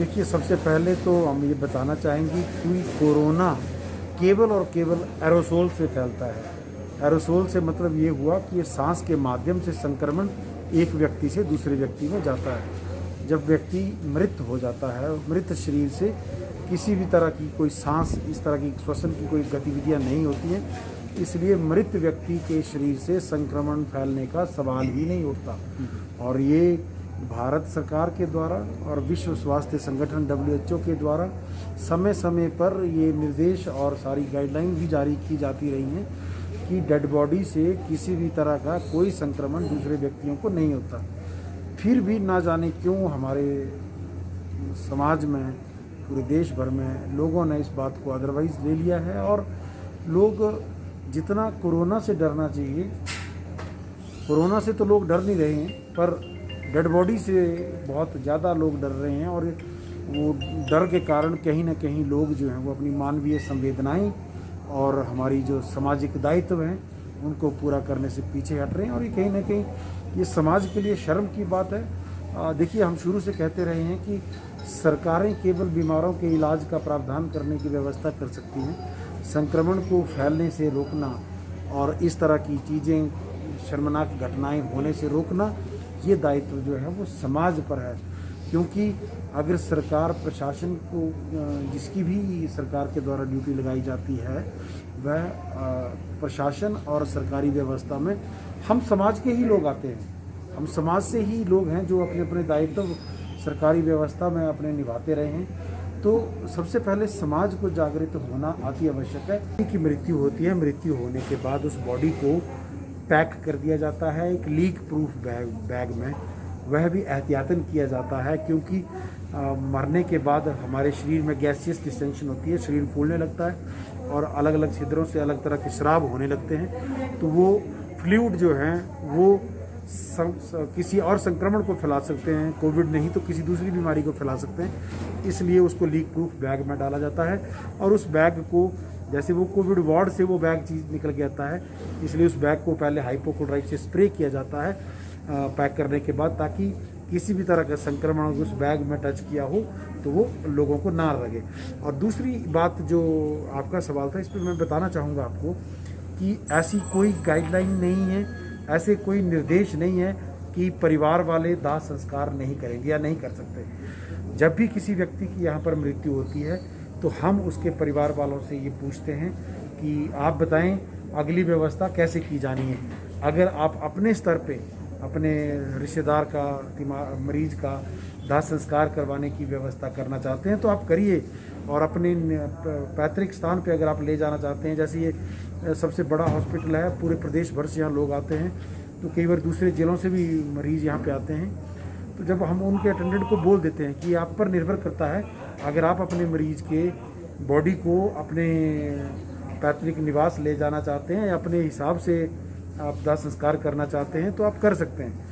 देखिए, सबसे पहले तो हम ये बताना चाहेंगे कि कोरोना केवल और केवल एरोसोल से फैलता है। एरोसोल से मतलब ये हुआ कि ये सांस के माध्यम से संक्रमण एक व्यक्ति से दूसरे व्यक्ति में जाता है। जब व्यक्ति मृत हो जाता है, मृत शरीर से किसी भी तरह की कोई सांस, इस तरह की श्वसन की कोई गतिविधियां नहीं होती हैं, इसलिए मृत व्यक्ति के शरीर से संक्रमण फैलने का सवाल ही नहीं उठता। और ये भारत सरकार के द्वारा और विश्व स्वास्थ्य संगठन WHO के द्वारा समय समय पर ये निर्देश और सारी गाइडलाइन भी जारी की जाती रही हैं कि डेड बॉडी से किसी भी तरह का कोई संक्रमण दूसरे व्यक्तियों को नहीं होता। फिर भी ना जाने क्यों हमारे समाज में, पूरे देश भर में लोगों ने इस बात को अदरवाइज़ ले लिया है और लोग जितना कोरोना से डरना चाहिए, कोरोना से तो लोग डर नहीं रहे हैं, पर डेड बॉडी से बहुत ज़्यादा लोग डर रहे हैं। और वो डर के कारण कहीं ना कहीं लोग जो हैं वो अपनी मानवीय संवेदनाएं और हमारी जो सामाजिक दायित्व हैं उनको पूरा करने से पीछे हट रहे हैं। और ये कहीं ना कहीं ये समाज के लिए शर्म की बात है। देखिए, हम शुरू से कहते रहे हैं कि सरकारें केवल बीमारों के इलाज का प्रावधान करने की व्यवस्था कर सकती हैं, संक्रमण को फैलने से रोकना और इस तरह की चीज़ें, शर्मनाक घटनाएं होने से रोकना, ये दायित्व जो है वो समाज पर है। क्योंकि अगर सरकार, प्रशासन को, जिसकी भी सरकार के द्वारा ड्यूटी लगाई जाती है, वह प्रशासन और सरकारी व्यवस्था में हम समाज के ही लोग आते हैं। हम समाज से ही लोग हैं जो अपने अपने दायित्व सरकारी व्यवस्था में अपने निभाते रहे हैं। तो सबसे पहले समाज को जागृत होना अति आवश्यक है कि मृत्यु होती है, मृत्यु होने के बाद उस बॉडी को पैक कर दिया जाता है एक लीक प्रूफ बैग में। वह भी एहतियातन किया जाता है क्योंकि मरने के बाद हमारे शरीर में गैसियस डिस्टेंशन होती है, शरीर फूलने लगता है और अलग अलग छिद्रों से अलग तरह के स्राव होने लगते हैं। तो वो फ्लूइड जो हैं वो किसी और संक्रमण को फैला सकते हैं, कोविड नहीं तो किसी दूसरी बीमारी को फैला सकते हैं। इसलिए उसको लीक प्रूफ बैग में डाला जाता है और उस बैग को, जैसे वो कोविड वार्ड से वो बैग चीज़ निकल के आता है, इसलिए उस बैग को पहले हाइपोक्लोराइड से स्प्रे किया जाता है पैक करने के बाद, ताकि किसी भी तरह का संक्रमण उस बैग में टच किया हो तो वो लोगों को ना लगे। और दूसरी बात जो आपका सवाल था, इस पर मैं बताना चाहूँगा आपको कि ऐसी कोई गाइडलाइन नहीं है, ऐसे कोई निर्देश नहीं है कि परिवार वाले दाह संस्कार नहीं करेंगे या नहीं कर सकते। जब भी किसी व्यक्ति की यहाँ पर मृत्यु होती है तो हम उसके परिवार वालों से ये पूछते हैं कि आप बताएं अगली व्यवस्था कैसे की जानी है। अगर आप अपने स्तर पे अपने रिश्तेदार का, मरीज का दाह संस्कार करवाने की व्यवस्था करना चाहते हैं तो आप करिए। और अपने पैतृक स्थान पे अगर आप ले जाना चाहते हैं, जैसे ये सबसे बड़ा हॉस्पिटल है, पूरे प्रदेश भर से यहाँ लोग आते हैं, तो कई बार दूसरे जिलों से भी मरीज़ यहाँ पे आते हैं। तो जब हम उनके अटेंडेंट को बोल देते हैं कि आप पर निर्भर करता है, अगर आप अपने मरीज़ के बॉडी को अपने पैतृक निवास ले जाना चाहते हैं या अपने हिसाब से आप दाह संस्कार करना चाहते हैं तो आप कर सकते हैं।